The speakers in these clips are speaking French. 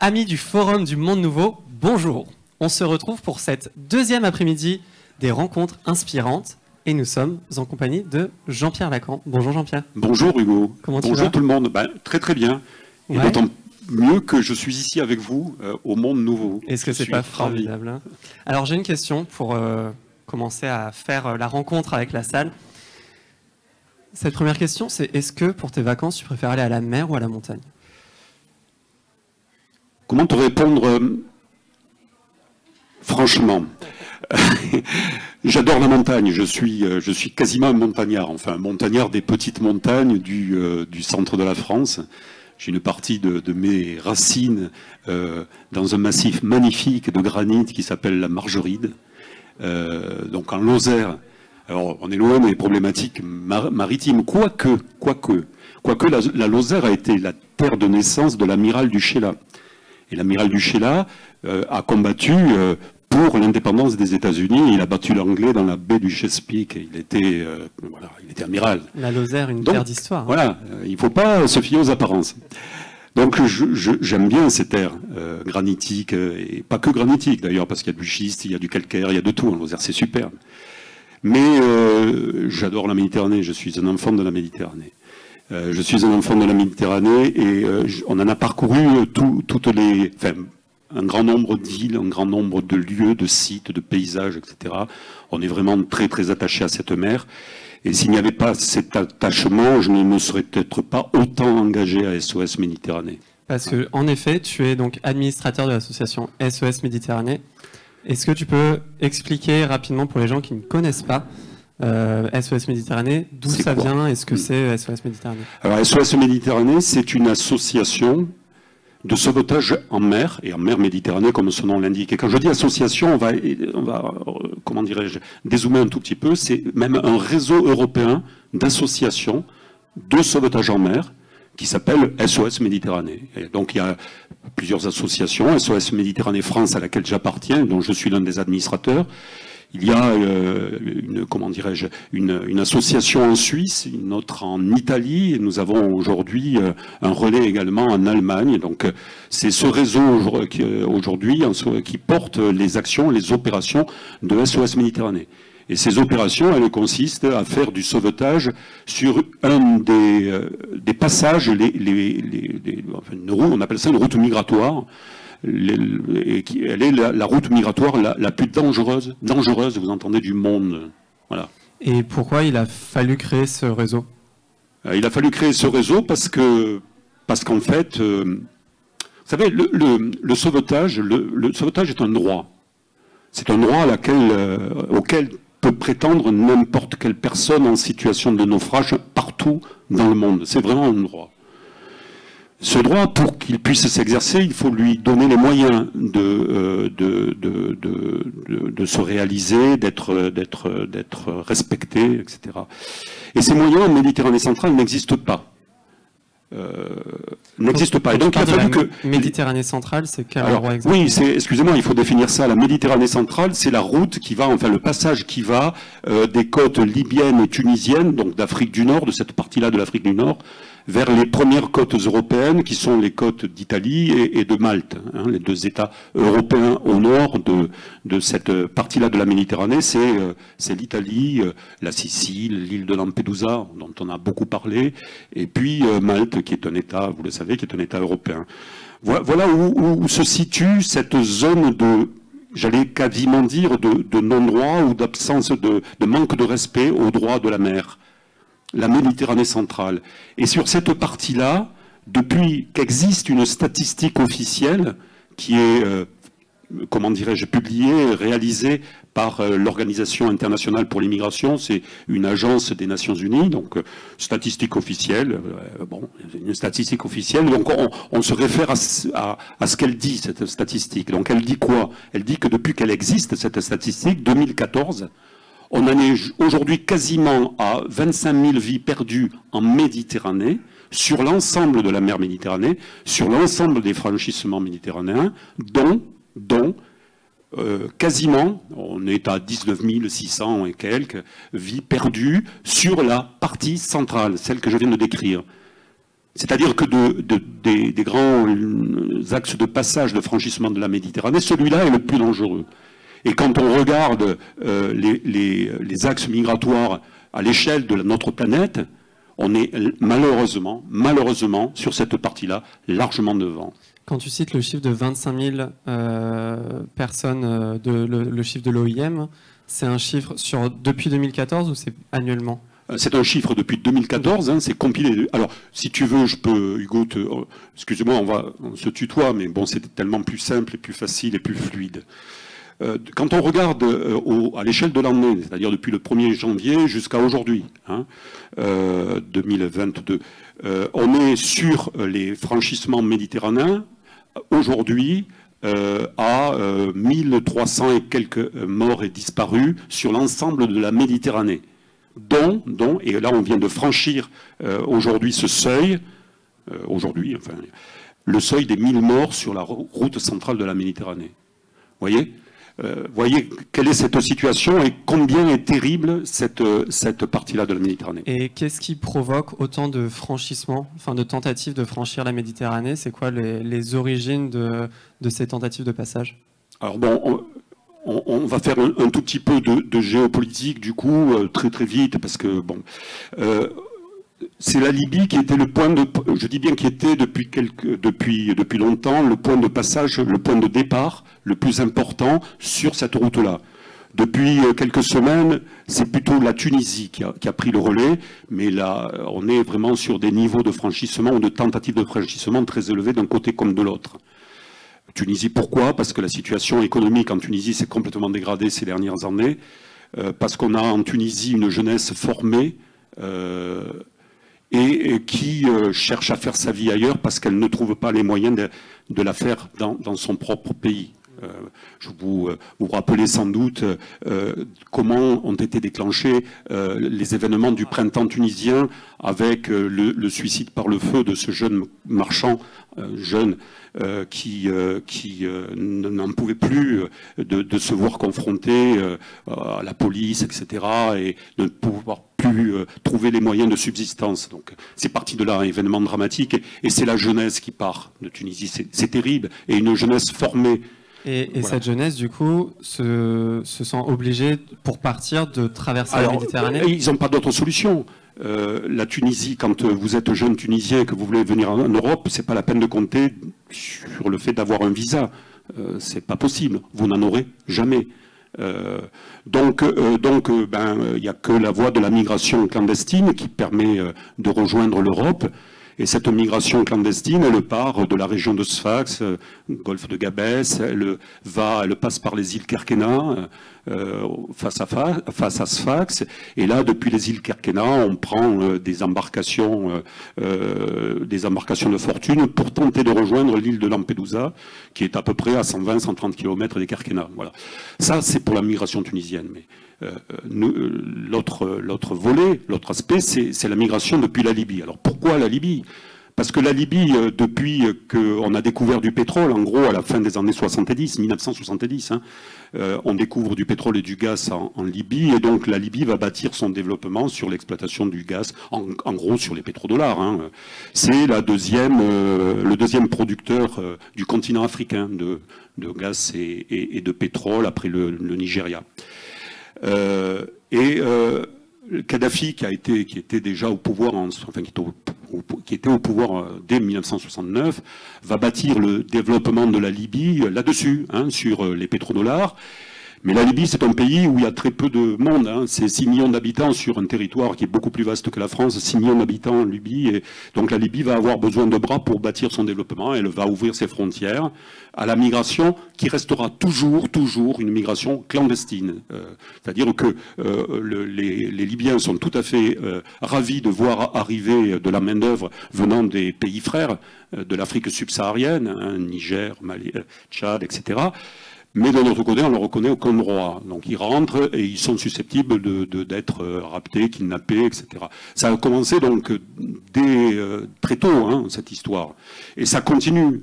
Amis du Forum du Monde Nouveau, bonjour. On se retrouve pour cette deuxième après-midi des rencontres inspirantes et nous sommes en compagnie de Jean-Pierre Lacan. Bonjour Jean-Pierre. Bonjour Hugo. Comment tu vas ? Bonjour tout le monde. Très très bien. Et d'autant mieux que je suis ici avec vous au Monde Nouveau. Est-ce que c'est pas formidable, hein ? Alors j'ai une question pour commencer à faire la rencontre avec la salle. Cette première question, c'est est-ce que pour tes vacances, tu préfères aller à la mer ou à la montagne ? Comment te répondre franchement? J'adore la montagne, je suis quasiment un montagnard, enfin un montagnard des petites montagnes du centre de la France. J'ai une partie de mes racines dans un massif magnifique de granit qui s'appelle la Margeride, donc en Lozère. Alors on est loin des problématiques maritimes, quoique la Lozère a été la terre de naissance de l'amiral du Sheila. Et l'amiral du Sheila a combattu pour l'indépendance des États-Unis. Il a battu l'anglais dans la baie du Chesapeake. Il était amiral. La Lozère, une terre d'histoire. Voilà, il ne faut pas se fier aux apparences. Donc j'aime bien ces terres granitiques, et pas que granitiques d'ailleurs, parce qu'il y a du schiste, il y a du calcaire, il y a de tout. En Lozère, c'est superbe. Mais j'adore la Méditerranée, je suis un enfant de la Méditerranée. Je suis un enfant de la Méditerranée et on en a parcouru un grand nombre d'îles, un grand nombre de lieux, de sites, de paysages, etc. On est vraiment très très attaché à cette mer. Et s'il n'y avait pas cet attachement, je ne me serais peut-être pas autant engagé à SOS Méditerranée. Parce que, en effet, tu es donc administrateur de l'association SOS Méditerranée. Est-ce que tu peux expliquer rapidement pour les gens qui ne connaissent pas SOS Méditerranée, d'où ça vient et ce que c'est SOS Méditerranée? Alors SOS Méditerranée, c'est une association de sauvetage en mer, et en mer Méditerranée comme son nom l'indique. Et quand je dis association, on va comment dirais-je, dézoomer un tout petit peu, c'est même un réseau européen d'associations de sauvetage en mer qui s'appelle SOS Méditerranée. Et donc il y a plusieurs associations, SOS Méditerranée France à laquelle j'appartiens, dont je suis l'un des administrateurs. Il y a une association en Suisse, une autre en Italie, et nous avons aujourd'hui un relais également en Allemagne. Donc c'est ce réseau aujourd'hui qui porte les actions, les opérations de SOS Méditerranée. Et ces opérations, elles consistent à faire du sauvetage sur un des passages, on appelle ça une route migratoire. Elle est la route migratoire la plus dangereuse, vous entendez, du monde. Voilà. Et pourquoi il a fallu créer ce réseau? Il a fallu créer ce réseau parce qu'en fait, vous savez, le sauvetage est un droit. C'est un droit auquel peut prétendre n'importe quelle personne en situation de naufrage partout dans le monde. C'est vraiment un droit. Ce droit, pour qu'il puisse s'exercer, il faut lui donner les moyens de se réaliser, d'être respecté, etc. Et ces moyens en Méditerranée centrale n'existent pas. Et donc il a fallu que Méditerranée centrale, c'est quel endroit exactement? Oui, excusez-moi, il faut définir ça. La Méditerranée centrale, c'est la route qui va, enfin le passage qui va des côtes libyennes et tunisiennes, donc d'Afrique du Nord, de cette partie-là de l'Afrique du Nord, vers les premières côtes européennes, qui sont les côtes d'Italie et de Malte, hein, les deux États européens au nord de cette partie-là de la Méditerranée. C'est l'Italie, la Sicile, l'île de Lampedusa, dont on a beaucoup parlé, et puis Malte, qui est un État, vous le savez, qui est un État européen. Voilà où se situe cette zone de, j'allais quasiment dire, de non-droit ou d'absence de manque de respect au droit de la mer. La Méditerranée centrale. Et sur cette partie-là, depuis qu'existe une statistique officielle qui est, comment dirais-je, publiée, réalisée par l'Organisation internationale pour l'immigration, c'est une agence des Nations Unies, donc statistique officielle, une statistique officielle, donc on se réfère à ce qu'elle dit, cette statistique. Donc elle dit quoi? Elle dit que depuis qu'elle existe, cette statistique, 2014, on en est aujourd'hui quasiment à 25 000 vies perdues en Méditerranée, sur l'ensemble de la mer Méditerranée, sur l'ensemble des franchissements méditerranéens, dont quasiment, on est à 19 600 et quelques vies perdues sur la partie centrale, celle que je viens de décrire. C'est-à-dire que des grands axes de passage, de franchissement de la Méditerranée, celui-là est le plus dangereux. Et quand on regarde les axes migratoires à l'échelle de notre planète, on est malheureusement, sur cette partie-là, largement devant. Quand tu cites le chiffre de 25 000 personnes, le chiffre de l'OIM, c'est un chiffre depuis 2014 ou c'est annuellement? C'est un chiffre depuis 2014, hein, c'est compilé. Alors, si tu veux, je peux, Hugo, excusez-moi, on se tutoie, mais bon, c'est tellement plus simple et plus facile et plus fluide. Quand on regarde à l'échelle de l'année, c'est-à-dire depuis le 1er janvier jusqu'à aujourd'hui, 2022, on est sur les franchissements méditerranéens, aujourd'hui, à 1300 et quelques morts et disparus sur l'ensemble de la Méditerranée. Et là on vient de franchir aujourd'hui ce seuil, le seuil des 1000 morts sur la route centrale de la Méditerranée. Voyez quelle est cette situation et combien est terrible cette partie-là de la Méditerranée. Et qu'est-ce qui provoque autant de franchissements, de tentatives de franchir la Méditerranée? C'est quoi les origines de ces tentatives de passage? Alors bon, on va faire un tout petit peu de géopolitique du coup, très très vite, parce que bon... c'est la Libye qui était le point de, je dis bien qui était depuis longtemps le point de passage, le point de départ le plus important sur cette route-là. Depuis quelques semaines, c'est plutôt la Tunisie qui a pris le relais, mais là, on est vraiment sur des niveaux de franchissement ou de tentatives de franchissement très élevés d'un côté comme de l'autre. Tunisie, pourquoi? Parce que la situation économique en Tunisie s'est complètement dégradée ces dernières années, parce qu'on a en Tunisie une jeunesse formée, et qui cherche à faire sa vie ailleurs parce qu'elle ne trouve pas les moyens de la faire dans son propre pays. Je vous rappelez sans doute comment ont été déclenchés les événements du printemps tunisien avec le suicide par le feu de ce jeune marchand, qui n'en pouvait plus de se voir confronté à la police, etc., et de ne pouvoir plus trouver les moyens de subsistance. Donc c'est parti de là, un événement dramatique, et c'est la jeunesse qui part de Tunisie. C'est terrible, et une jeunesse formée. Et voilà. Cette jeunesse, du coup, se sent obligée, pour partir, de traverser la Méditerranée? Ils n'ont pas d'autre solution. La Tunisie, quand vous êtes jeune Tunisien et que vous voulez venir en Europe, c'est pas la peine de compter sur le fait d'avoir un visa. C'est pas possible. Vous n'en aurez jamais. Donc, il n'y a que la voie de la migration clandestine qui permet de rejoindre l'Europe. Et cette migration clandestine, elle part de la région de Sfax, golfe de Gabès, elle passe par les îles Kerkena, face à Sfax. Et là, depuis les îles Kerkena, on prend des embarcations de fortune pour tenter de rejoindre l'île de Lampedusa, qui est à peu près à 120-130 km des Kerkena. Voilà. Ça, c'est pour la migration tunisienne. Mais l'autre volet, l'autre aspect, c'est la migration depuis la Libye. Alors pourquoi la Libye? Parce que la Libye, depuis qu'on a découvert du pétrole, en gros à la fin des années 70, 1970, on découvre du pétrole et du gaz en Libye, et donc la Libye va bâtir son développement sur l'exploitation du gaz, en gros sur les pétrodollars. C'est le deuxième producteur du continent africain de gaz et de pétrole après le Nigeria. Kadhafi, qui était déjà au pouvoir, qui était au pouvoir dès 1969, va bâtir le développement de la Libye là-dessus, sur les pétrodollars. Mais la Libye, c'est un pays où il y a très peu de monde. C'est 6 millions d'habitants sur un territoire qui est beaucoup plus vaste que la France, 6 millions d'habitants en Libye. Et donc la Libye va avoir besoin de bras pour bâtir son développement. Elle va ouvrir ses frontières à la migration qui restera toujours une migration clandestine. C'est-à-dire que les Libyens sont tout à fait ravis de voir arriver de la main-d'œuvre venant des pays frères de l'Afrique subsaharienne, Niger, Mali, Tchad, etc. Mais de notre côté, on ne leur reconnaît aucun droit. Donc ils rentrent et ils sont susceptibles d'être raptés, kidnappés, etc. Ça a commencé donc dès très tôt, cette histoire. Et ça continue,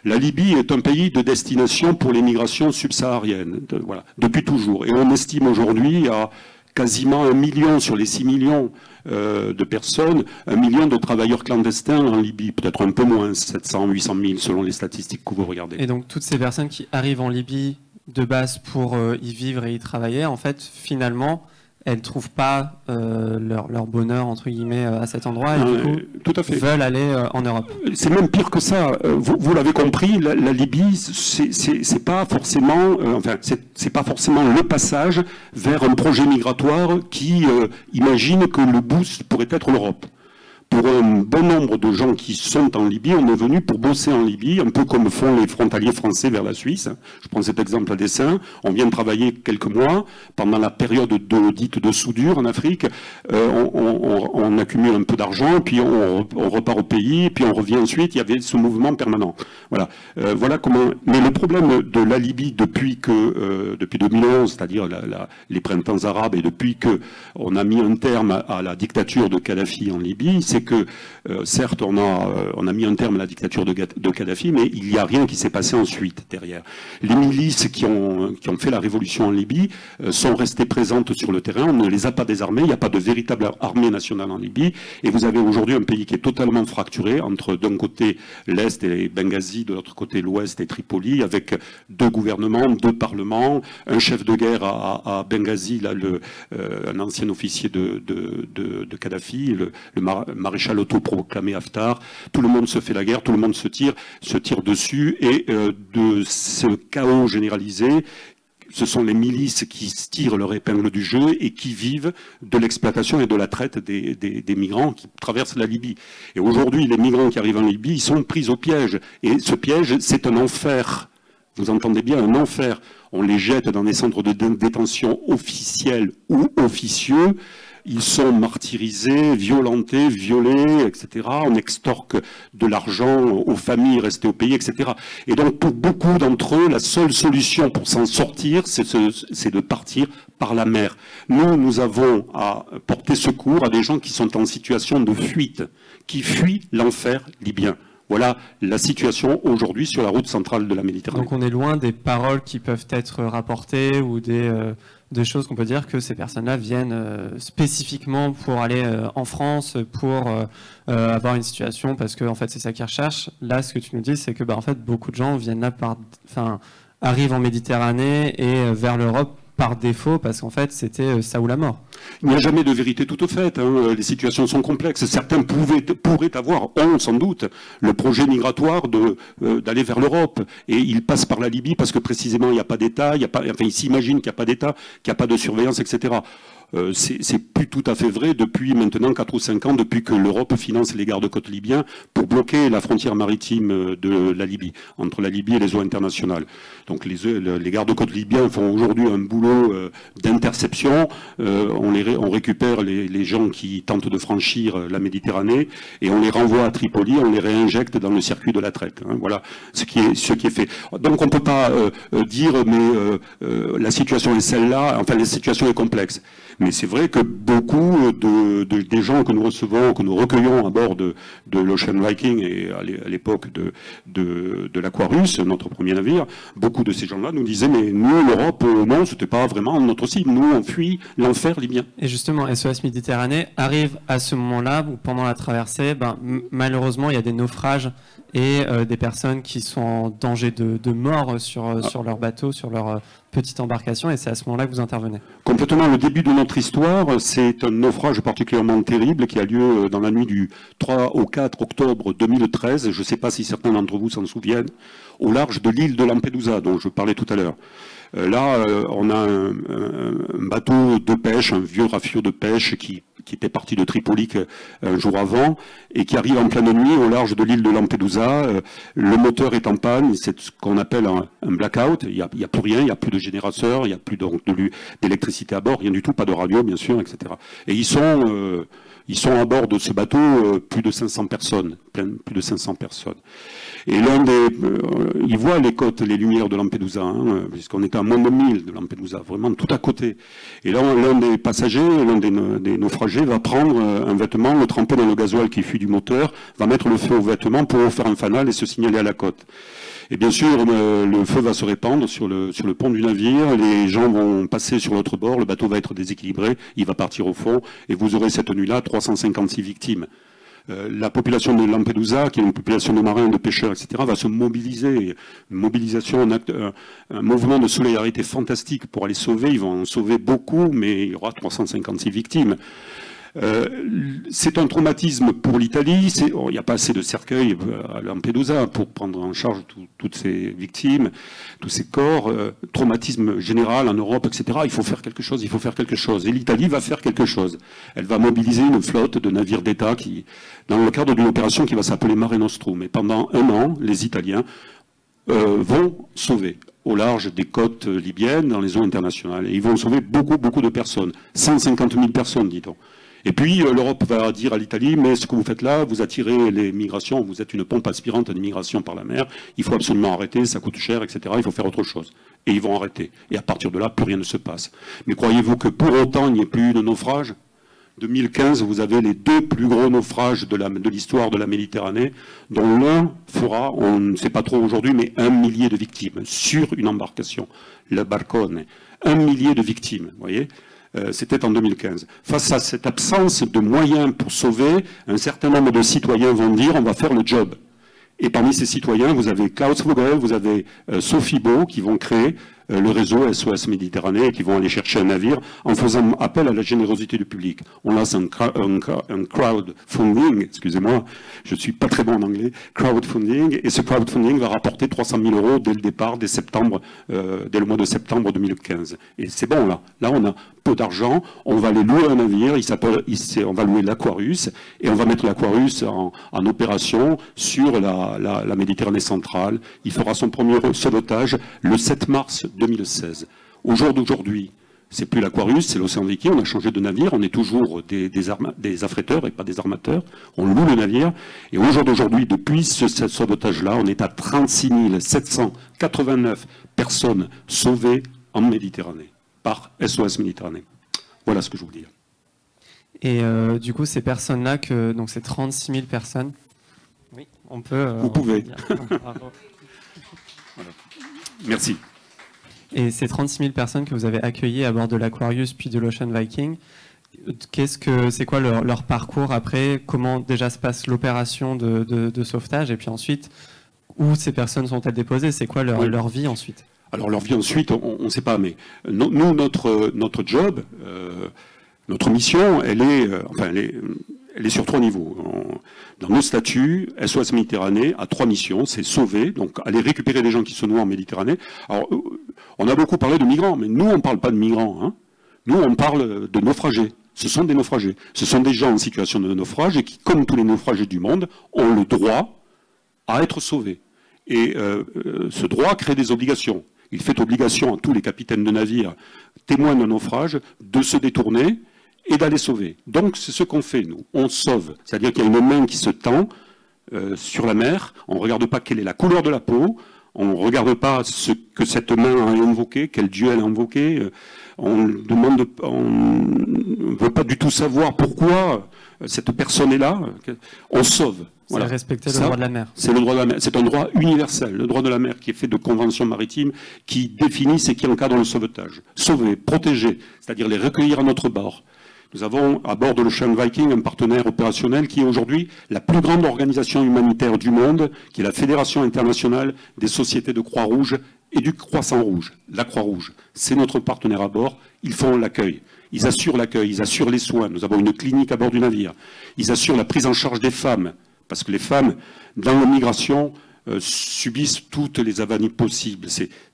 La Libye est un pays de destination pour les migrations subsahariennes, voilà, depuis toujours. Et on estime aujourd'hui à quasiment 1 million sur les 6 millions de personnes, 1 million de travailleurs clandestins en Libye, peut-être un peu moins, 700, 800 000 selon les statistiques que vous regardez. Et donc toutes ces personnes qui arrivent en Libye de base pour y vivre et y travailler, en fait, finalement, elles ne trouvent pas leur bonheur, entre guillemets, à cet endroit, et du coup, tout à fait. Veulent aller en Europe. C'est même pire que ça. Vous l'avez compris, la Libye, c'est pas forcément, c'est pas forcément le passage vers un projet migratoire qui imagine que le boost pourrait être l'Europe. Pour un bon nombre de gens qui sont en Libye, on est venu pour bosser en Libye, un peu comme font les frontaliers français vers la Suisse. Je prends cet exemple à dessein. On vient de travailler quelques mois. Pendant la période dite de soudure en Afrique, on accumule un peu d'argent, puis on repart au pays, puis on revient ensuite. Il y avait ce mouvement permanent. Voilà. Voilà comment. Mais le problème de la Libye depuis 2011, c'est-à-dire les printemps arabes, et depuis que on a mis un terme à la dictature de Kadhafi en Libye, c'est que, certes, on a mis un terme à la dictature de Kadhafi, mais il n'y a rien qui s'est passé ensuite derrière. Les milices qui ont fait la révolution en Libye sont restées présentes sur le terrain, on ne les a pas désarmées, il n'y a pas de véritable armée nationale en Libye, et vous avez aujourd'hui un pays qui est totalement fracturé, entre d'un côté l'Est et Benghazi, de l'autre côté l'Ouest et Tripoli, avec 2 gouvernements, 2 parlements, un chef de guerre à Benghazi, là, un ancien officier de Kadhafi, le maréchal autoproclamé Haftar. Tout le monde se fait la guerre, tout le monde se tire dessus, et de ce chaos généralisé, ce sont les milices qui se tirent leur épingle du jeu et qui vivent de l'exploitation et de la traite des migrants qui traversent la Libye. Et aujourd'hui, les migrants qui arrivent en Libye, ils sont pris au piège. Et ce piège, c'est un enfer. Vous entendez bien, un enfer. On les jette dans des centres de détention officiels ou officieux. Ils sont martyrisés, violentés, violés, etc. On extorque de l'argent aux familles restées au pays, etc. Et donc, pour beaucoup d'entre eux, la seule solution pour s'en sortir, c'est de partir par la mer. Nous avons à porter secours à des gens qui sont en situation de fuite, qui fuient l'enfer libyen. Voilà la situation aujourd'hui sur la route centrale de la Méditerranée. Donc on est loin des paroles qui peuvent être rapportées ou des choses qu'on peut dire que ces personnes-là viennent spécifiquement pour aller en France, pour avoir une situation, parce que en fait c'est ça qu'ils recherchent. Là, ce que tu nous dis, c'est que en fait beaucoup de gens viennent là arrivent en Méditerranée et vers l'Europe par défaut, parce qu'en fait c'était ça ou la mort. Il n'y a jamais de vérité toute faite, hein. Les situations sont complexes. Certains pourraient avoir, sans doute, le projet migratoire d'aller vers l'Europe. Et ils passent par la Libye parce que précisément il n'y a pas d'État, ils s'imaginent qu'il n'y a pas d'État, qu'il n'y a pas de surveillance, etc. C'est plus tout à fait vrai depuis maintenant 4 ou 5 ans, depuis que l'Europe finance les gardes-côtes libyens pour bloquer la frontière maritime de la Libye, entre la Libye et les eaux internationales. Donc les gardes-côtes libyens font aujourd'hui un boulot d'interception. On récupère les gens qui tentent de franchir la Méditerranée et on les renvoie à Tripoli, on les réinjecte dans le circuit de la traite. Hein. Voilà ce qui est fait. Donc on ne peut pas dire mais la situation est celle-là, enfin la situation est complexe. Mais c'est vrai que beaucoup des gens que nous recevons, que nous recueillons à bord de l'Ocean Viking et à l'époque de l'Aquarius, notre premier navire, beaucoup de ces gens-là nous disaient mais nous, l'Europe, non, c'était pas vraiment notre cible. Nous, on fuit l'enfer libyen. Et justement, SOS Méditerranée arrive à ce moment-là où pendant la traversée, malheureusement, il y a des naufrages et des personnes qui sont en danger de mort sur leur bateau, sur leur petite embarcation, et c'est à ce moment-là que vous intervenez. Complètement. Le début de notre histoire, c'est un naufrage particulièrement terrible qui a lieu dans la nuit du 3 au 4 octobre 2013. Je ne sais pas si certains d'entre vous s'en souviennent, au large de l'île de Lampedusa, dont je parlais tout à l'heure. Là, on a un bateau de pêche, un vieux rafio de pêche qui était parti de Tripoli un jour avant et qui arrive en pleine nuit au large de l'île de Lampedusa. Le moteur est en panne, c'est ce qu'on appelle un blackout. Il y a plus rien, il n'y a plus de générateur, il n'y a plus d'électricité à bord, rien du tout, pas de radio bien sûr, etc. Et ils sont à bord de ce bateau plus de 500 personnes, plus de 500 personnes. Et ils voient les côtes, les lumières de Lampedusa, hein, puisqu'on était à moins de 1000 de Lampedusa, vraiment tout à côté. Et là, l'un des passagers, l'un des naufragés va prendre un vêtement, le tremper dans le gasoil qui fuit du moteur, va mettre le feu au vêtement pour faire un fanal et se signaler à la côte. Et bien sûr, le feu va se répandre sur le pont du navire, les gens vont passer sur l'autre bord, le bateau va être déséquilibré, il va partir au fond, et vous aurez cette nuit-là 356 victimes. La population de Lampedusa, qui est une population de marins, de pêcheurs, etc., va se mobiliser. Une mobilisation, un mouvement de solidarité fantastique pour aller sauver. Ils vont en sauver beaucoup, mais il y aura 356 victimes. C'est un traumatisme pour l'Italie. Il n'y a pas assez de cercueils à Lampedusa pour prendre en charge toutes ces victimes, tous ces corps. Traumatisme général en Europe, etc. Il faut faire quelque chose, il faut faire quelque chose. Et l'Italie va faire quelque chose. Elle va mobiliser une flotte de navires d'État dans le cadre d'une opération qui va s'appeler Mare Nostrum. Et pendant un an, les Italiens vont sauver au large des côtes libyennes, dans les eaux internationales. Et ils vont sauver beaucoup, beaucoup de personnes. 150 000 personnes, dit-on. Et puis l'Europe va dire à l'Italie, mais ce que vous faites là, vous attirez les migrations, vous êtes une pompe aspirante d'immigration par la mer, il faut absolument arrêter, ça coûte cher, etc. Il faut faire autre chose. Et ils vont arrêter. Et à partir de là, plus rien ne se passe. Mais croyez-vous que pour autant, il n'y ait plus eu de naufrage ? 2015, vous avez les 2 plus gros naufrages de l'histoire de la Méditerranée, dont l'un fera, on ne sait pas trop aujourd'hui, mais 1 millier de victimes sur une embarcation, le Barcone. 1 millier de victimes, vous voyez ? C'était en 2015. Face à cette absence de moyens pour sauver, un certain nombre de citoyens vont dire on va faire le job. Et parmi ces citoyens, vous avez Klaus Vogel, vous avez Sophie Beau qui vont créer le réseau SOS Méditerranée et qui vont aller chercher un navire en faisant appel à la générosité du public. On lance un crowdfunding, excusez-moi, je suis pas très bon en anglais, crowdfunding, et ce crowdfunding va rapporter 300 000 euros dès le départ, dès le mois de septembre 2015. Et c'est bon là. Là, on a peu d'argent, on va aller louer un navire, on va louer l'Aquarius, et on va mettre l'Aquarius en opération sur la Méditerranée centrale. Il fera son premier sauvetage le 7 mars 2016. Au jour d'aujourd'hui, c'est plus l'Aquarius, c'est l'Océan Viking, on a changé de navire, on est toujours des affréteurs et pas des armateurs, on loue le navire, et au jour d'aujourd'hui, depuis ce sauvetage-là, on est à 36 789 personnes sauvées en Méditerranée, par SOS Méditerranée. Voilà ce que je vous dis. Et du coup, ces personnes-là, donc ces 36 000 personnes, oui, on peut... vous pouvez. Voilà. Merci. Et ces 36 000 personnes que vous avez accueillies à bord de l'Aquarius puis de l'Ocean Viking, c'est quoi leur parcours après? Comment déjà se passe l'opération de sauvetage? Et puis ensuite, où ces personnes sont-elles déposées? C'est quoi leur vie ensuite? Alors leur vie ensuite, on ne sait pas, mais nous, notre job, notre mission, elle est sur 3 niveaux. Dans nos statuts, SOS Méditerranée a 3 missions, c'est sauver, donc aller récupérer des gens qui se noient en Méditerranée. Alors, on a beaucoup parlé de migrants, mais nous, on ne parle pas de migrants. Hein. Nous, on parle de naufragés. Ce sont des naufragés. Ce sont des gens en situation de naufrage et qui, comme tous les naufragés du monde, ont le droit à être sauvés. Et ce droit crée des obligations. Il fait obligation à tous les capitaines de navires témoins d'un naufrage de se détourner et d'aller sauver. Donc c'est ce qu'on fait, nous. On sauve. C'est-à-dire qu'il y a une main qui se tend sur la mer. On ne regarde pas quelle est la couleur de la peau. On ne regarde pas ce que cette main a invoqué, quel Dieu elle a invoqué. On ne veut pas du tout savoir pourquoi cette personne est là. On sauve. Voilà. C'est respecter le droit de la mer. C'est le droit de la mer. C'est un droit universel, le droit de la mer qui est fait de conventions maritimes qui définissent et qui encadrent le sauvetage. Sauver, protéger, c'est-à-dire les recueillir à notre bord. Nous avons à bord de l'Ocean Viking un partenaire opérationnel qui est aujourd'hui la plus grande organisation humanitaire du monde, qui est la Fédération internationale des sociétés de Croix-Rouge et du Croissant-Rouge. La Croix-Rouge, c'est notre partenaire à bord. Ils font l'accueil. Ils assurent l'accueil, ils assurent les soins. Nous avons une clinique à bord du navire. Ils assurent la prise en charge des femmes. Parce que les femmes, dans la migration, subissent toutes les avanies possibles.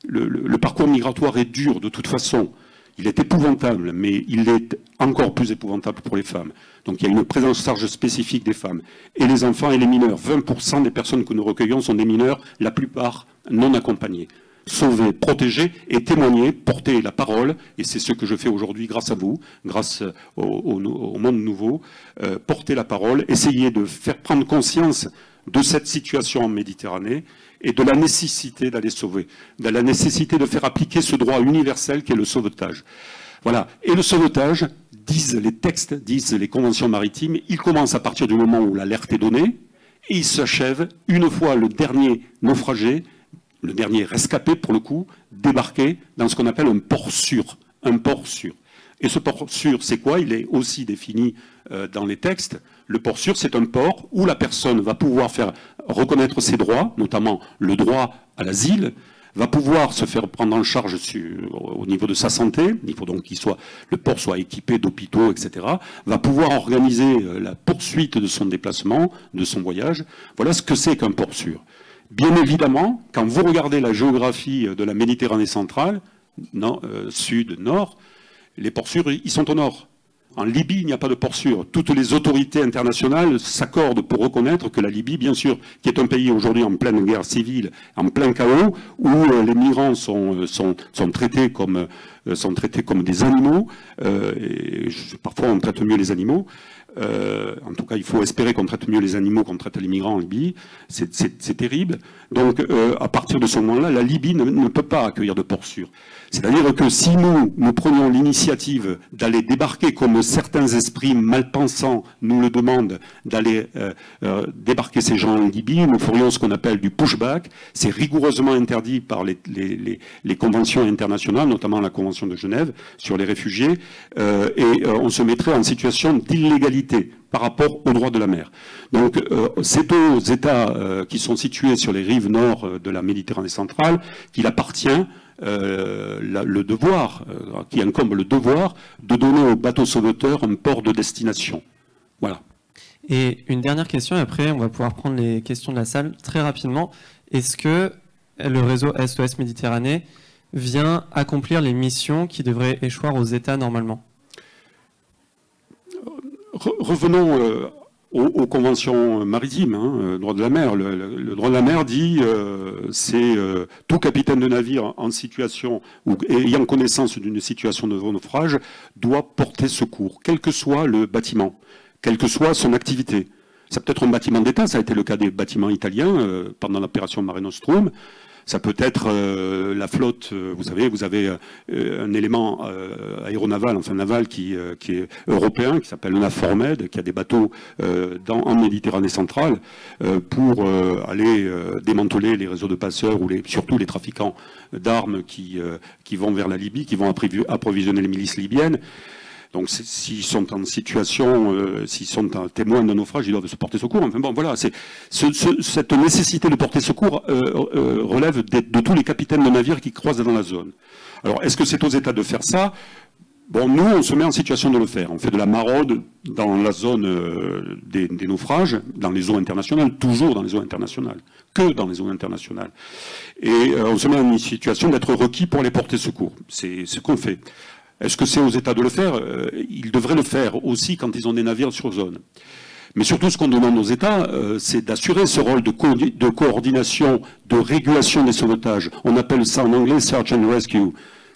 Le parcours migratoire est dur de toute façon. Il est épouvantable, mais il est encore plus épouvantable pour les femmes. Donc il y a une prise en charge spécifique des femmes. Et les enfants et les mineurs. 20% des personnes que nous recueillons sont des mineurs, la plupart non accompagnés. Sauver, protéger et témoigner, porter la parole, et c'est ce que je fais aujourd'hui grâce à vous, grâce au monde nouveau, porter la parole, essayer de faire prendre conscience de cette situation en Méditerranée et de la nécessité d'aller sauver, de la nécessité de faire appliquer ce droit universel qu'est le sauvetage. Voilà. Et le sauvetage, disent les textes, disent les conventions maritimes, il commence à partir du moment où l'alerte est donnée et il s'achève une fois le dernier naufragé le dernier rescapé pour le coup, débarquer dans ce qu'on appelle un port sûr. Un port sûr. Et ce port sûr, c'est quoi? Il est aussi défini dans les textes. Le port sûr, c'est un port où la personne va pouvoir faire reconnaître ses droits, notamment le droit à l'asile, va pouvoir se faire prendre en charge au niveau de sa santé, il faut donc le port soit équipé d'hôpitaux, etc., va pouvoir organiser la poursuite de son déplacement, de son voyage. Voilà ce que c'est qu'un port sûr. Bien évidemment, quand vous regardez la géographie de la Méditerranée centrale, sud, nord, les ports sûrs, ils sont au nord. En Libye, il n'y a pas de port sûr. Toutes les autorités internationales s'accordent pour reconnaître que la Libye, bien sûr, qui est un pays aujourd'hui en pleine guerre civile, en plein chaos, où les migrants sont traités comme des animaux, et parfois on traite mieux les animaux. En tout cas, il faut espérer qu'on traite mieux les animaux qu'on traite les migrants en Libye. C'est terrible. Donc, à partir de ce moment-là, la Libye ne peut pas accueillir de port sûr. C'est-à-dire que si nous prenions l'initiative d'aller débarquer, comme certains esprits malpensants nous le demandent, d'aller débarquer ces gens en Libye, nous ferions ce qu'on appelle du pushback. C'est rigoureusement interdit par les conventions internationales, notamment la Convention de Genève sur les réfugiés, et on se mettrait en situation d'illégalité par rapport aux droits de la mer. Donc c'est aux États qui sont situés sur les rives nord de la Méditerranée centrale qu'il appartient qui incombe le devoir de donner aux bateaux sauveteurs un port de destination. Voilà. Et une dernière question, et après on va pouvoir prendre les questions de la salle très rapidement. Est-ce que le réseau SOS Méditerranée vient accomplir les missions qui devraient échoir aux États normalement? Revenons aux conventions maritimes, droit de la mer. Le droit de la mer dit c'est tout capitaine de navire en situation ou ayant connaissance d'une situation de naufrage doit porter secours, quel que soit le bâtiment, quelle que soit son activité. Ça peut être un bâtiment d'État, ça a été le cas des bâtiments italiens pendant l'opération Mare Nostrum. Ça peut être la flotte, vous avez un élément aéronaval, enfin naval, qui est européen, qui s'appelle le NAVFORMED, qui a des bateaux en Méditerranée centrale pour aller démanteler les réseaux de passeurs ou surtout les trafiquants d'armes qui vont vers la Libye, qui vont approvisionner les milices libyennes. Donc s'ils sont en situation, s'ils sont témoins d'un naufrage, ils doivent se porter secours. Enfin bon, voilà, cette nécessité de porter secours relève de tous les capitaines de navires qui croisent dans la zone. Alors, est-ce que c'est aux États de faire ça? Bon, nous, on se met en situation de le faire. On fait de la maraude dans la zone des naufrages, dans les eaux internationales, toujours dans les eaux internationales, que dans les eaux internationales. Et on se met en une situation d'être requis pour les porter secours. C'est ce qu'on fait. Est-ce que c'est aux États de le faire? Ils devraient le faire aussi quand ils ont des navires sur zone. Mais surtout, ce qu'on demande aux États, c'est d'assurer ce rôle de coordination, de régulation des sauvetages. On appelle ça en anglais « search and rescue ».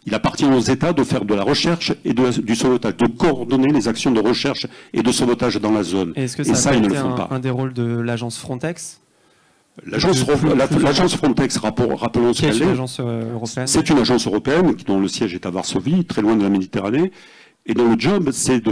Il appartient aux États de faire de la recherche et du sauvetage, de coordonner les actions de recherche et de sauvetage dans la zone. Est-ce que ça a été un des rôles de l'agence Frontex? L'agence Frontex, rappelons ce qu'elle est. C'est une agence européenne dont le siège est à Varsovie, très loin de la Méditerranée, et dont le job, c'est de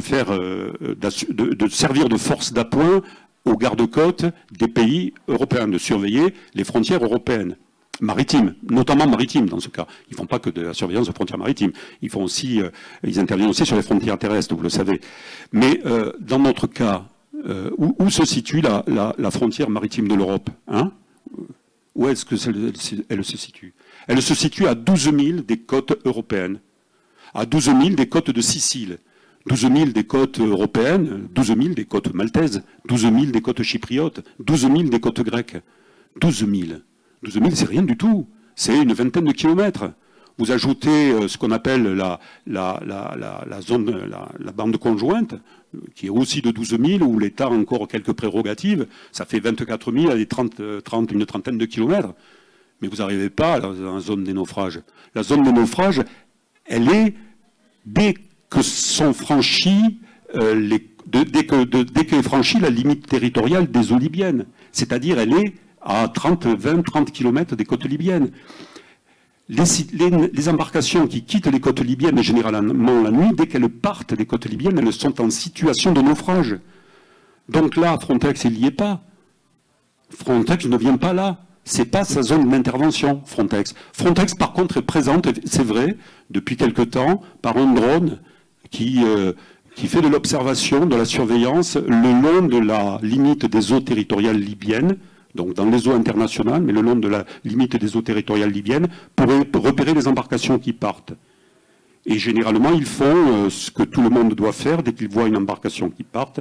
servir de force d'appoint aux gardes-côtes des pays européens, de surveiller les frontières européennes, maritimes, notamment maritimes dans ce cas. Ils ne font pas que de la surveillance de frontières maritimes, ils interviennent aussi sur les frontières terrestres, vous le savez. Mais dans notre cas, où se situe la frontière maritime de l'Europe, Où est-ce qu'elle se situe? Elle se situe à 12 000 des côtes européennes, à 12 000 des côtes de Sicile, 12 000 des côtes européennes, 12 000 des côtes maltaises, 12 000 des côtes chypriotes, 12 000 des côtes grecques. 12 000. 12 000, c'est rien du tout. C'est une vingtaine de kilomètres. Vous ajoutez ce qu'on appelle la bande conjointe, qui est aussi de 12 000, où l'État a encore quelques prérogatives, ça fait 24 000 à une trentaine de kilomètres. Mais vous n'arrivez pas dans la zone des naufrages. La zone des naufrages, elle est, dès que sont franchis, dès qu'est franchie la limite territoriale des eaux libyennes. C'est-à-dire, elle est à 20-30 kilomètres des côtes libyennes. Les embarcations qui quittent les côtes libyennes, généralement la nuit, dès qu'elles partent des côtes libyennes, elles sont en situation de naufrage. Donc là, Frontex, il n'y est pas. Frontex ne vient pas là. C'est pas sa zone d'intervention, Frontex. Frontex, par contre, est présente, c'est vrai, depuis quelque temps, par un drone qui fait de l'observation, de la surveillance, le long de la limite des eaux territoriales libyennes, donc dans les eaux internationales, mais le long de la limite des eaux territoriales libyennes, pour repérer les embarcations qui partent. Et généralement, ils font ce que tout le monde doit faire dès qu'ils voient une embarcation qui part.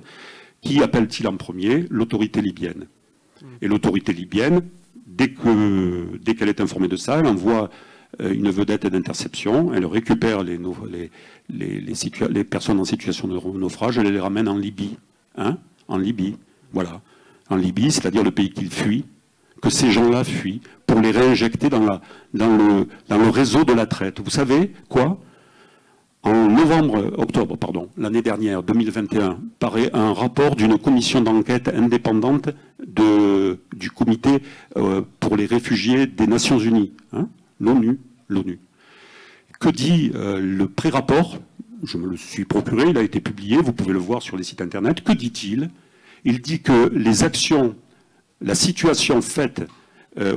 Qui appelle-t-il en premier? L'autorité libyenne. Et l'autorité libyenne, dès qu'elle est informée de ça, elle envoie une vedette d'interception, elle récupère les personnes en situation de naufrage, elle les ramène en Libye. Hein? En Libye, voilà. En Libye, c'est-à-dire le pays qu'ils fuient, que ces gens-là fuient, pour les réinjecter dans le réseau de la traite. Vous savez quoi? En octobre, l'année dernière, 2021, paraît un rapport d'une commission d'enquête indépendante du comité pour les réfugiés des Nations Unies, hein, l'ONU. Que dit le pré-rapport? Je me le suis procuré, il a été publié, vous pouvez le voir sur les sites internet. Que dit-il? Il dit que les actions, la situation faite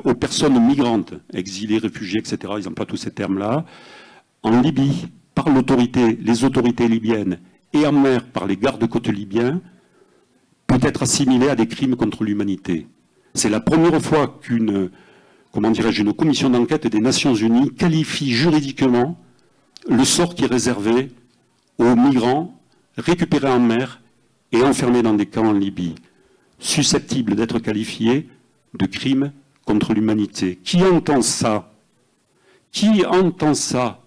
aux personnes migrantes, exilées, réfugiées, etc., ils emploient tous ces termes-là, en Libye, par les autorités libyennes et en mer par les gardes-côtes libyens, peut être assimilé à des crimes contre l'humanité. C'est la première fois qu'une commission d'enquête des Nations Unies qualifie juridiquement le sort qui est réservé aux migrants récupérés en mer et enfermés dans des camps en Libye, susceptibles d'être qualifiés de crimes contre l'humanité. Qui entend ça? Qui entend ça?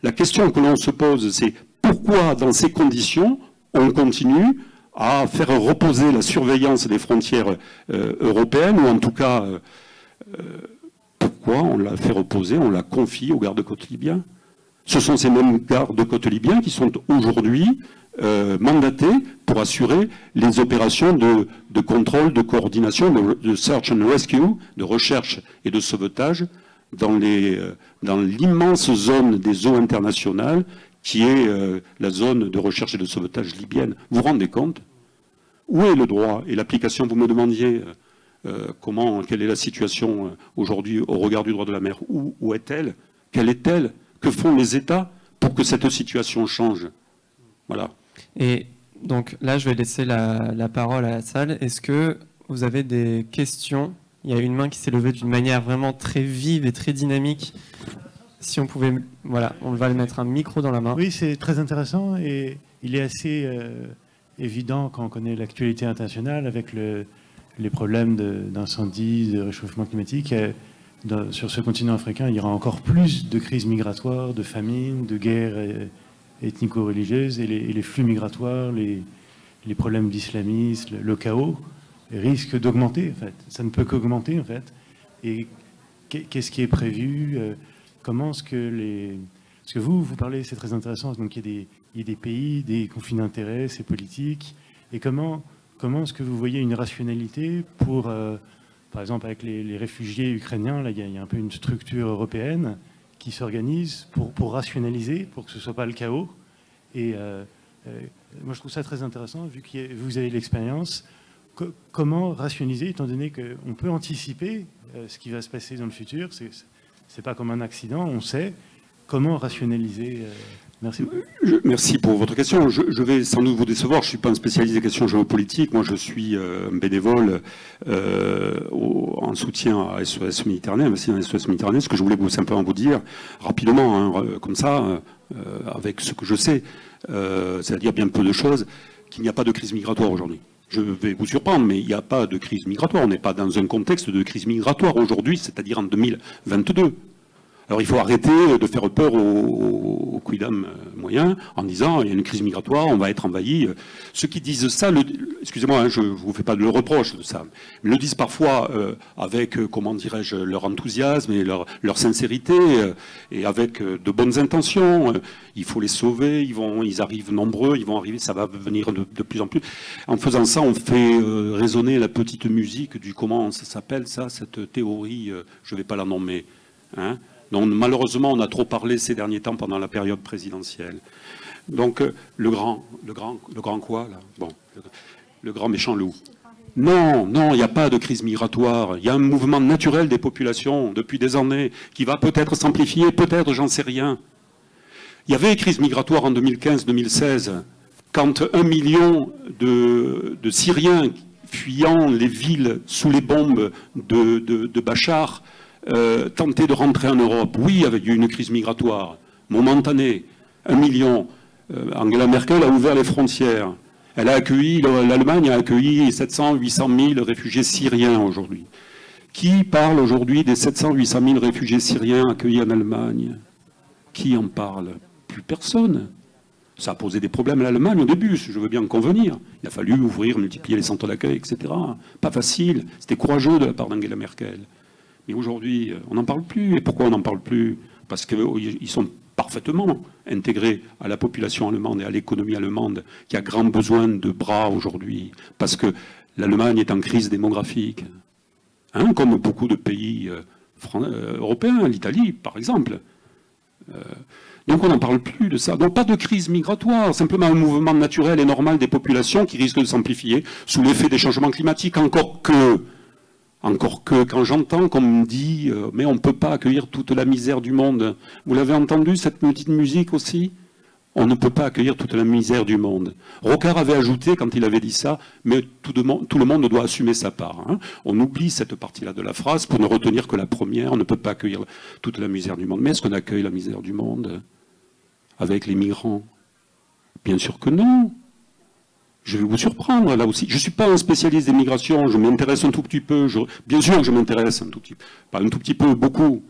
La question que l'on se pose, c'est pourquoi, dans ces conditions, on continue à faire reposer la surveillance des frontières européennes, ou en tout cas, pourquoi on la fait reposer, on la confie aux gardes-côtes libyens? Ce sont ces mêmes gardes-côtes libyens qui sont aujourd'hui mandatés pour assurer les opérations de contrôle, de coordination, de search and rescue, de recherche et de sauvetage, dans l'immense zone des eaux internationales qui est la zone de recherche et de sauvetage libyenne. Vous vous rendez compte? Où est le droit et l'application? Vous me demandiez quelle est la situation aujourd'hui au regard du droit de la mer. Où est-elle? Quelle est-elle? Que font les États pour que cette situation change? Voilà. Et donc là, je vais laisser la parole à la salle. Est-ce que vous avez des questions? Il y a une main qui s'est levée d'une manière vraiment très vive et très dynamique. Si on pouvait... Voilà, on va mettre un micro dans la main. Oui, c'est très intéressant et il est assez évident quand on connaît l'actualité internationale avec les problèmes d'incendie, de réchauffement climatique. Sur ce continent africain, il y aura encore plus de crises migratoires, de famines, de guerres ethnico-religieuses et les flux migratoires, les problèmes d'islamisme, le chaos risque d'augmenter, en fait. Ça ne peut qu'augmenter, en fait. Et qu'est-ce qui est prévu? Comment est-ce que Parce que vous parlez, c'est très intéressant, donc il y a des pays, des conflits d'intérêts, c'est politique. Et comment est-ce que vous voyez une rationalité pour, par exemple, avec les réfugiés ukrainiens, là, il y a un peu une structure européenne qui s'organise pour rationaliser, pour que ce ne soit pas le chaos. Et moi, je trouve ça très intéressant, vu que vous avez l'expérience. Comment rationaliser, étant donné qu'on peut anticiper ce qui va se passer dans le futur? C'est pas comme un accident, on sait. Comment rationaliser? Merci beaucoup. Merci pour votre question. Je vais sans doute vous décevoir, je ne suis pas un spécialiste des questions géopolitiques. Moi, je suis un bénévole en soutien à SOS Méditerranée, investi dans SOS Méditerranée. Ce que je voulais simplement vous dire, rapidement, hein, comme ça, avec ce que je sais, c'est-à-dire bien peu de choses, qu'il n'y a pas de crise migratoire aujourd'hui. Je vais vous surprendre, mais il n'y a pas de crise migratoire. On n'est pas dans un contexte de crise migratoire aujourd'hui, c'est-à-dire en 2022. Alors il faut arrêter de faire peur aux quidam moyens en disant il y a une crise migratoire, on va être envahi. Ceux qui disent ça, excusez-moi, hein, je ne vous fais pas de le reproche de ça, mais le disent parfois avec, comment dirais-je, leur enthousiasme et leur sincérité et avec de bonnes intentions. Il faut les sauver, ils arrivent nombreux, ils vont arriver, ça va venir de plus en plus. En faisant ça, on fait résonner la petite musique du comment ça s'appelle ça, cette théorie, je ne vais pas la nommer, hein. Donc malheureusement, on a trop parlé ces derniers temps pendant la période présidentielle. Donc le grand quoi là? Bon, le grand méchant loup. Non, non, il n'y a pas de crise migratoire. Il y a un mouvement naturel des populations depuis des années qui va peut-être s'amplifier, peut-être, j'en sais rien. Il y avait une crise migratoire en 2015-2016, quand 1 million de Syriens fuyant les villes sous les bombes de Bachar tentaient de rentrer en Europe. Oui, il y avait eu une crise migratoire momentanée, 1 million. Angela Merkel a ouvert les frontières. L'Allemagne a accueilli 700 800 000 réfugiés syriens aujourd'hui. Qui parle aujourd'hui des 700 800 000 réfugiés syriens accueillis en Allemagne? Qui en parle? Plus personne. Ça a posé des problèmes à l'Allemagne au début, je veux bien en convenir. Il a fallu ouvrir, multiplier les centres d'accueil, etc. Pas facile. C'était courageux de la part d'Angela Merkel. Mais aujourd'hui, on n'en parle plus. Et pourquoi on n'en parle plus? Parce qu'ils sont parfaitement intégrés à la population allemande et à l'économie allemande, qui a grand besoin de bras aujourd'hui, parce que l'Allemagne est en crise démographique, hein, comme beaucoup de pays européens, l'Italie par exemple. Donc on n'en parle plus de ça. Donc pas de crise migratoire, simplement un mouvement naturel et normal des populations qui risque de s'amplifier sous l'effet des changements climatiques, encore que quand j'entends qu'on me dit mais on ne peut pas accueillir toute la misère du monde. Vous l'avez entendu, cette petite musique aussi? On ne peut pas accueillir toute la misère du monde. Rocard avait ajouté, quand il avait dit ça, mais tout le monde doit assumer sa part. Hein. On oublie cette partie-là de la phrase pour ne retenir que la première. On ne peut pas accueillir toute la misère du monde. Mais est-ce qu'on accueille la misère du monde avec les migrants? Bien sûr que non. Je vais vous surprendre là aussi. Je ne suis pas un spécialiste des migrations, je m'intéresse un tout petit peu. Bien sûr que je m'intéresse un tout petit peu. Pas un tout petit peu, beaucoup.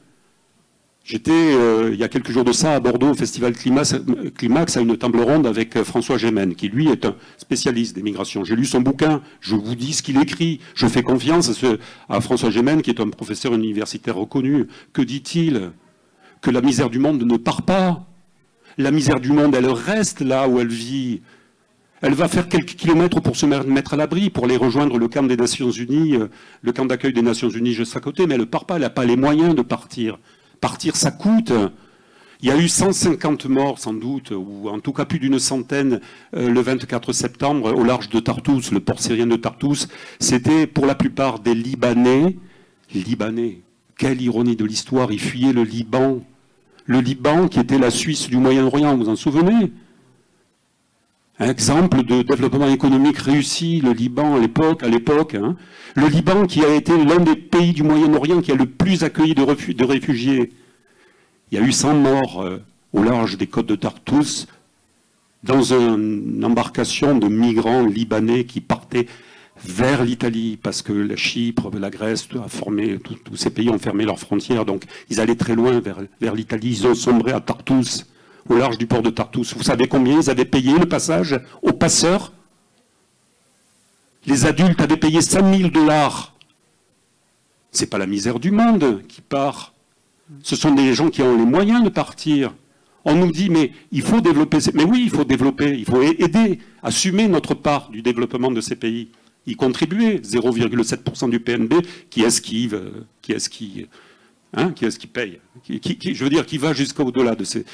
J'étais, il y a quelques jours de ça, à Bordeaux, au Festival Climax, à une table ronde avec François Gémen, qui lui est un spécialiste des migrations. J'ai lu son bouquin, je vous dis ce qu'il écrit. Je fais confiance à François Gémen, qui est un professeur universitaire reconnu. Que dit-il? Que la misère du monde ne part pas. La misère du monde, elle reste là où elle vit. Elle va faire quelques kilomètres pour se mettre à l'abri, pour aller rejoindre le camp des Nations Unies, le camp d'accueil des Nations Unies juste à côté, mais elle ne part pas, elle n'a pas les moyens de partir. Partir, ça coûte. Il y a eu 150 morts, sans doute, ou en tout cas plus d'une centaine, le 24 septembre, au large de Tartous, le port syrien de Tartous. C'était pour la plupart des Libanais. Libanais, quelle ironie de l'histoire, ils fuyaient le Liban. Le Liban qui était la Suisse du Moyen-Orient, vous en souvenez? Un exemple de développement économique réussi, le Liban à l'époque. Hein. Le Liban qui a été l'un des pays du Moyen-Orient qui a le plus accueilli de réfugiés. Il y a eu 100 morts au large des côtes de Tartous dans une embarcation de migrants libanais qui partaient vers l'Italie parce que la Chypre, la Grèce, tous ces pays ont fermé leurs frontières. Donc ils allaient très loin vers l'Italie. Ils ont sombré à Tartous, au large du port de Tartous. Vous savez combien ils avaient payé le passage aux passeurs? Les adultes avaient payé 5 000 $. C'est pas la misère du monde qui part. Ce sont des gens qui ont les moyens de partir. On nous dit, mais il faut développer. Mais oui, il faut développer, il faut aider, assumer notre part du développement de ces pays. Y contribuer, 0,7% du PNB, qui est-ce qui paye? Je veux dire, qui va jusqu'au-delà de ces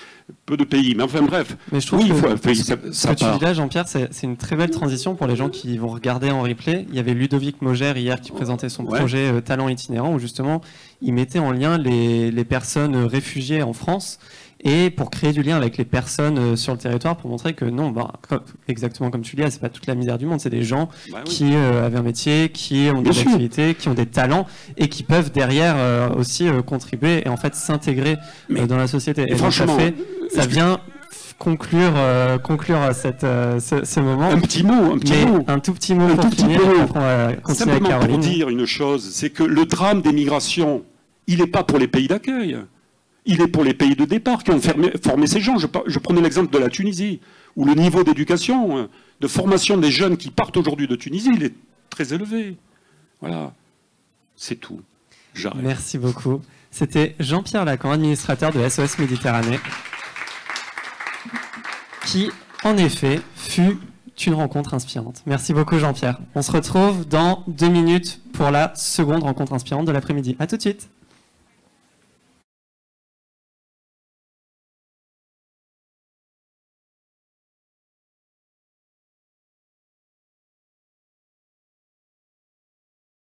peu de pays. Mais enfin bref, mais je trouve oui, ce que tu dis là, Jean-Pierre, c'est une très belle transition pour les gens qui vont regarder en replay. Il y avait Ludovic Maugère hier qui présentait son projet Talent itinérant, où justement, il mettait en lien les personnes réfugiées en France et pour créer du lien avec les personnes sur le territoire, pour montrer que non, exactement comme tu dis, c'est pas toute la misère du monde, c'est des gens qui avaient un métier, qui ont des activités, qui ont des talents et qui peuvent derrière aussi contribuer et en fait s'intégrer dans la société. Et donc ça vient conclure ce moment. Un petit mot. Un tout petit mot pour finir. Simplement pour dire une chose, c'est que le drame des migrations, il n'est pas pour les pays d'accueil. Il est pour les pays de départ qui ont formé ces gens. Je prenais l'exemple de la Tunisie, où le niveau d'éducation, de formation des jeunes qui partent aujourd'hui de Tunisie, il est très élevé. Voilà, c'est tout. J'arrête. Merci beaucoup. C'était Jean-Pierre Lacan, administrateur de SOS Méditerranée, qui, en effet, fut une rencontre inspirante. Merci beaucoup, Jean-Pierre. On se retrouve dans 2 minutes pour la seconde rencontre inspirante de l'après-midi. À tout de suite.